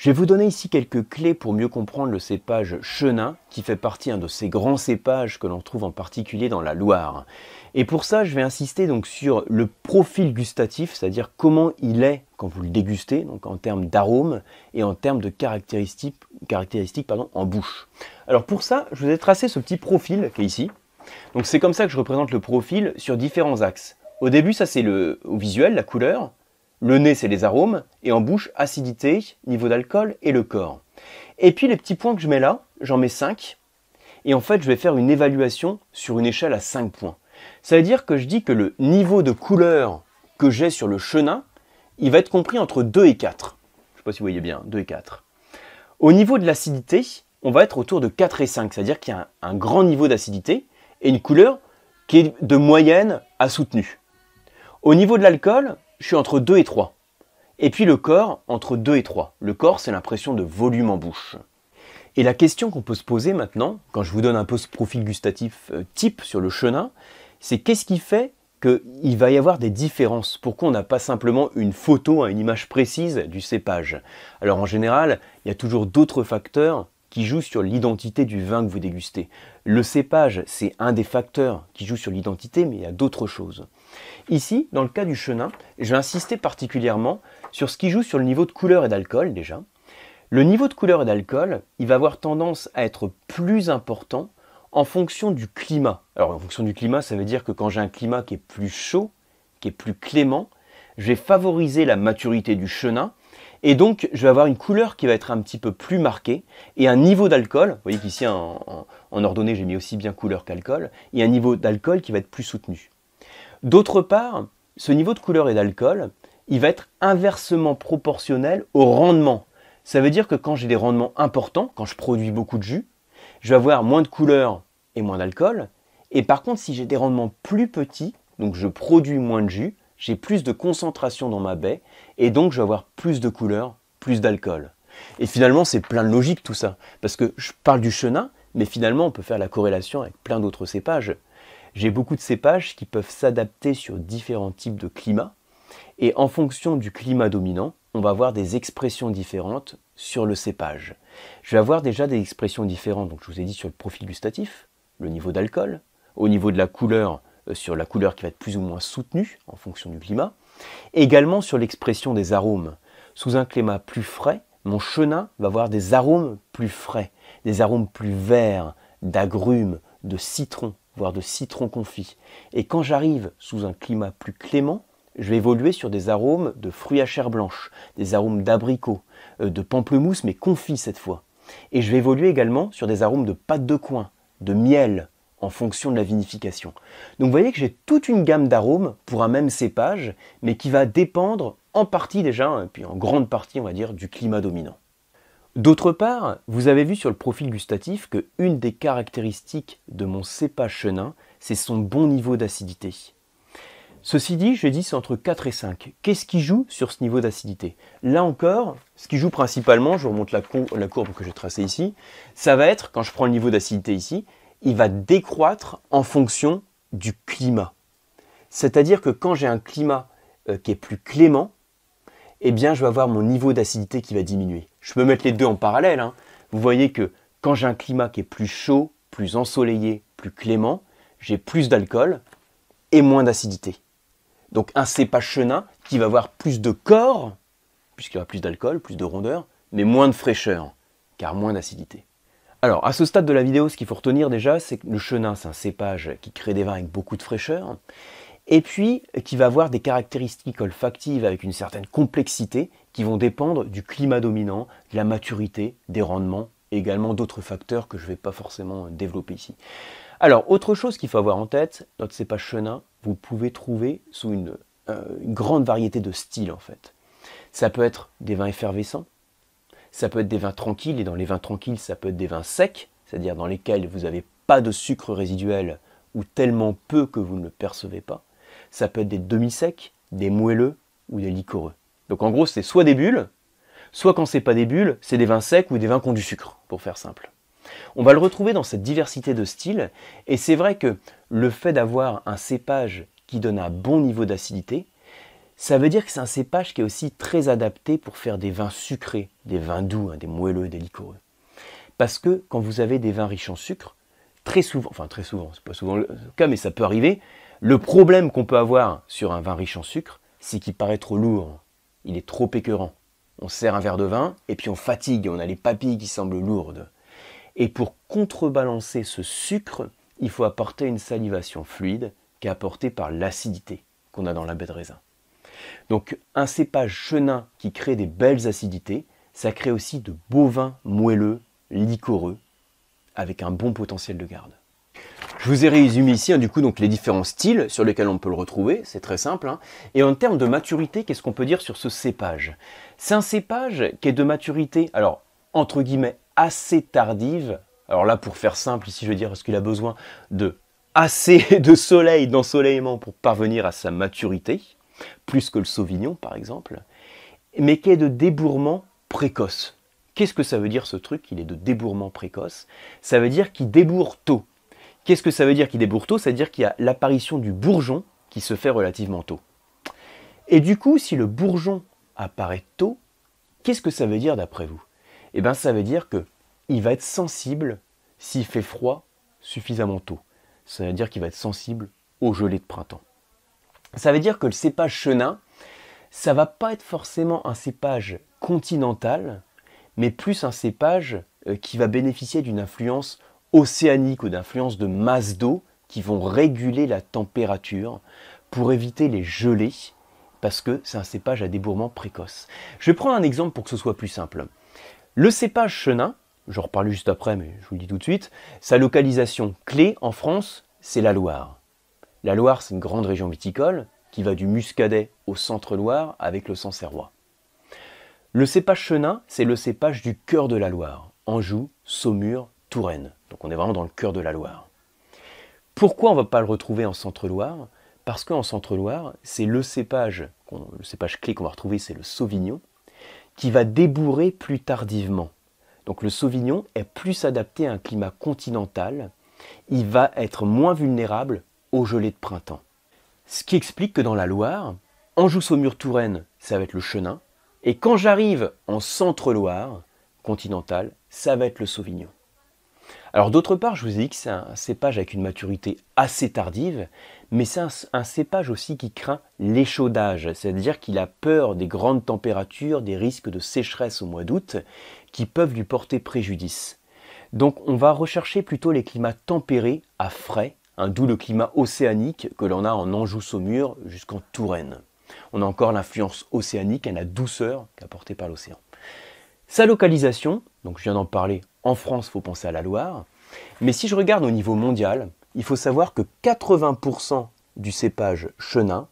Je vais vous donner ici quelques clés pour mieux comprendre le cépage Chenin, qui fait partie de ces grands cépages que l'on trouve en particulier dans la Loire. Et pour ça, je vais insister donc sur le profil gustatif, c'est-à-dire comment il est quand vous le dégustez, donc en termes d'arômes et en termes de caractéristiques en bouche. Alors pour ça, je vous ai tracé ce petit profil qui est ici. Donc c'est comme ça que je représente le profil sur différents axes. Au début, ça c'est au visuel, la couleur. Le nez, c'est les arômes, et en bouche, acidité, niveau d'alcool et le corps. Et puis les petits points que je mets là, j'en mets 5, et en fait je vais faire une évaluation sur une échelle à 5 points. Ça veut dire que je dis que le niveau de couleur que j'ai sur le Chenin, il va être compris entre 2 et 4. Je ne sais pas si vous voyez bien, 2 et 4. Au niveau de l'acidité, on va être autour de 4 et 5, c'est-à-dire qu'il y a un grand niveau d'acidité, et une couleur qui est de moyenne à soutenue. Au niveau de l'alcool, je suis entre 2 et 3. Et puis le corps, entre 2 et 3. Le corps, c'est l'impression de volume en bouche. Et la question qu'on peut se poser maintenant, quand je vous donne un peu ce profil gustatif type sur le Chenin, c'est qu'est-ce qui fait qu'il va y avoir des différences? Pourquoi on n'a pas simplement une photo, une image précise du cépage? Alors en général, il y a toujours d'autres facteurs qui jouent sur l'identité du vin que vous dégustez. Le cépage, c'est un des facteurs qui joue sur l'identité, mais il y a d'autres choses. Ici, dans le cas du Chenin, je vais insister particulièrement sur ce qui joue sur le niveau de couleur et d'alcool déjà. Le niveau de couleur et d'alcool, il va avoir tendance à être plus important en fonction du climat. Alors en fonction du climat, ça veut dire que quand j'ai un climat qui est plus chaud, qui est plus clément, je vais favoriser la maturité du Chenin. Et donc, je vais avoir une couleur qui va être un petit peu plus marquée et un niveau d'alcool, vous voyez qu'ici en ordonnée, j'ai mis aussi bien couleur qu'alcool, et un niveau d'alcool qui va être plus soutenu. D'autre part, ce niveau de couleur et d'alcool, il va être inversement proportionnel au rendement. Ça veut dire que quand j'ai des rendements importants, quand je produis beaucoup de jus, je vais avoir moins de couleur et moins d'alcool. Et par contre, si j'ai des rendements plus petits, donc je produis moins de jus, j'ai plus de concentration dans ma baie, et donc je vais avoir plus de couleur, plus d'alcool. Et finalement, c'est plein de logique tout ça, parce que je parle du Chenin, mais finalement, on peut faire la corrélation avec plein d'autres cépages. J'ai beaucoup de cépages qui peuvent s'adapter sur différents types de climats, et en fonction du climat dominant, on va avoir des expressions différentes sur le cépage. Je vais avoir déjà des expressions différentes, donc je vous ai dit sur le profil gustatif, le niveau d'alcool, au niveau de la couleur, sur la couleur qui va être plus ou moins soutenue en fonction du climat, et également sur l'expression des arômes. Sous un climat plus frais, mon Chenin va avoir des arômes plus frais, des arômes plus verts, d'agrumes, de citron, voire de citron confit. Et quand j'arrive sous un climat plus clément, je vais évoluer sur des arômes de fruits à chair blanche, des arômes d'abricot, de pamplemousse, mais confit cette fois. Et je vais évoluer également sur des arômes de pâte de coin, de miel, en fonction de la vinification. Donc vous voyez que j'ai toute une gamme d'arômes pour un même cépage, mais qui va dépendre en partie déjà, et puis en grande partie on va dire, du climat dominant. D'autre part, vous avez vu sur le profil gustatif qu'une des caractéristiques de mon cépage Chenin, c'est son bon niveau d'acidité. Ceci dit, je dis c'est entre 4 et 5. Qu'est-ce qui joue sur ce niveau d'acidité? Là encore, ce qui joue principalement, je vous remonte la courbe que j'ai tracée ici, ça va être, quand je prends le niveau d'acidité ici, il va décroître en fonction du climat. C'est-à-dire que quand j'ai un climat qui est plus clément, eh bien je vais avoir mon niveau d'acidité qui va diminuer. Je peux mettre les deux en parallèle. Vous voyez que quand j'ai un climat qui est plus chaud, plus ensoleillé, plus clément, j'ai plus d'alcool et moins d'acidité. Donc un cépage Chenin qui va avoir plus de corps, puisqu'il y aura plus d'alcool, plus de rondeur, mais moins de fraîcheur, car moins d'acidité. Alors, à ce stade de la vidéo, ce qu'il faut retenir déjà, c'est que le Chenin, c'est un cépage qui crée des vins avec beaucoup de fraîcheur, et puis qui va avoir des caractéristiques olfactives avec une certaine complexité qui vont dépendre du climat dominant, de la maturité, des rendements, et également d'autres facteurs que je ne vais pas forcément développer ici. Alors, autre chose qu'il faut avoir en tête, notre cépage Chenin, vous pouvez trouver sous une grande variété de styles en fait. Ça peut être des vins effervescents, ça peut être des vins tranquilles, et dans les vins tranquilles, ça peut être des vins secs, c'est-à-dire dans lesquels vous n'avez pas de sucre résiduel ou tellement peu que vous ne le percevez pas. Ça peut être des demi-secs, des moelleux ou des liquoreux. Donc en gros, c'est soit des bulles, soit quand c'est pas des bulles, c'est des vins secs ou des vins qui ont du sucre, pour faire simple. On va le retrouver dans cette diversité de styles, et c'est vrai que le fait d'avoir un cépage qui donne un bon niveau d'acidité, Ça veut dire que c'est un cépage qui est aussi très adapté pour faire des vins sucrés, des vins doux, des moelleux, des liquoreux. Parce que quand vous avez des vins riches en sucre, très souvent, c'est pas souvent le cas, mais ça peut arriver, le problème qu'on peut avoir sur un vin riche en sucre, c'est qu'il paraît trop lourd, il est trop écœurant. On sert un verre de vin et puis on fatigue, on a les papilles qui semblent lourdes. Et pour contrebalancer ce sucre, il faut apporter une salivation fluide qui est apportée par l'acidité qu'on a dans la baie de raisin. Donc un cépage chenin qui crée des belles acidités, ça crée aussi de beaux vins moelleux, liquoreux, avec un bon potentiel de garde. Je vous ai résumé ici du coup donc les différents styles sur lesquels on peut le retrouver, c'est très simple. Et en termes de maturité, qu'est-ce qu'on peut dire sur ce cépage? C'est un cépage qui est de maturité, alors entre guillemets, assez tardive. Alors là, pour faire simple, ici je veux dire, est-ce qu'il a besoin de assez de soleil, d'ensoleillement pour parvenir à sa maturité, plus que le Sauvignon par exemple, mais qui est de débourrement précoce. Qu'est-ce que ça veut dire ce truc, il est de débourrement précoce? Ça veut dire qu'il débourre tôt. Qu'est-ce que ça veut dire qu'il débourre tôt? Ça veut dire qu'il y a l'apparition du bourgeon qui se fait relativement tôt. Et du coup, si le bourgeon apparaît tôt, qu'est-ce que ça veut dire d'après vous? Eh bien, ça veut dire qu'il va être sensible s'il fait froid suffisamment tôt. Ça veut dire qu'il va être sensible aux gelées de printemps. Ça veut dire que le cépage chenin, ça ne va pas être forcément un cépage continental, mais plus un cépage qui va bénéficier d'une influence océanique ou d'influence de masse d'eau qui vont réguler la température pour éviter les gelées, parce que c'est un cépage à débourrement précoce. Je vais prendre un exemple pour que ce soit plus simple. Le cépage chenin, j'en reparle juste après, mais je vous le dis tout de suite, sa localisation clé en France, c'est la Loire. La Loire, c'est une grande région viticole qui va du Muscadet au centre-Loire avec le Sancerrois. Le cépage chenin, c'est le cépage du cœur de la Loire, Anjou, Saumur, Touraine. Donc on est vraiment dans le cœur de la Loire. Pourquoi on ne va pas le retrouver en Centre-Loire? Parce qu'en Centre-Loire, c'est le cépage clé qu'on va retrouver, c'est le Sauvignon, qui va débourrer plus tardivement. Donc le Sauvignon est plus adapté à un climat continental, il va être moins vulnérable aux gelées de printemps. Ce qui explique que dans la Loire, Anjou, Saumur, Touraine, ça va être le chenin, et quand j'arrive en Centre-Loire, continental, ça va être le Sauvignon. Alors d'autre part, je vous ai dit que c'est un cépage avec une maturité assez tardive, mais c'est un cépage aussi qui craint l'échaudage, c'est-à-dire qu'il a peur des grandes températures, des risques de sécheresse au mois d'août, qui peuvent lui porter préjudice. Donc on va rechercher plutôt les climats tempérés à frais, d'où le climat océanique que l'on a en Anjou-Saumur jusqu'en Touraine. On a encore l'influence océanique et la douceur qu'apportée par l'océan. Sa localisation, donc je viens d'en parler, en France, il faut penser à la Loire. Mais si je regarde au niveau mondial, il faut savoir que 80% du cépage chenin,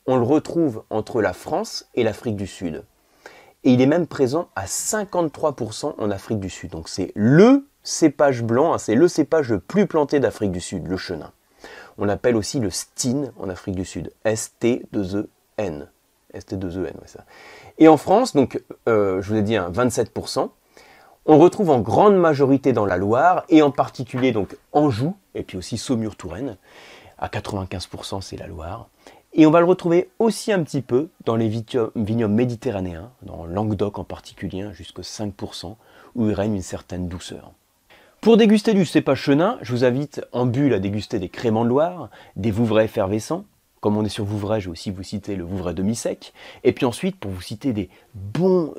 on le retrouve entre la France et l'Afrique du Sud. Et il est même présent à 53% en Afrique du Sud. Donc c'est le cépage blanc, c'est le cépage le plus planté d'Afrique du Sud, le chenin. On l'appelle aussi le Steen en Afrique du Sud, ST2EN. ST2EN, ouais, ça. Et en France, donc, je vous ai dit 27%, on retrouve en grande majorité dans la Loire, et en particulier donc Anjou, et puis aussi Saumur-Touraine, à 95% c'est la Loire. Et on va le retrouver aussi un petit peu dans les vignobles méditerranéens, dans Languedoc en particulier, jusqu'à 5%, où il règne une certaine douceur. Pour déguster du cépage chenin, je vous invite en bulle à déguster des créments de Loire, des Vouvray effervescents. Comme on est sur Vouvray, je vais aussi vous citer le Vouvray demi-sec. Et puis ensuite, pour vous citer des bons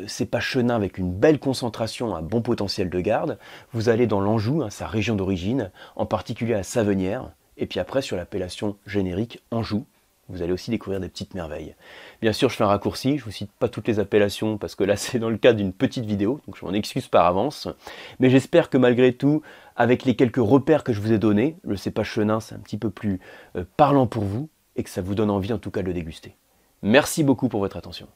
cépages chenins avec une belle concentration, un bon potentiel de garde, vous allez dans l'Anjou, sa région d'origine, en particulier à Savenière. Et puis après, sur l'appellation générique Anjou, vous allez aussi découvrir des petites merveilles. Bien sûr, je fais un raccourci, je ne vous cite pas toutes les appellations parce que là, c'est dans le cadre d'une petite vidéo, donc je m'en excuse par avance. Mais j'espère que malgré tout, avec les quelques repères que je vous ai donnés, le cépage chenin, c'est un petit peu plus parlant pour vous et que ça vous donne envie en tout cas de le déguster. Merci beaucoup pour votre attention.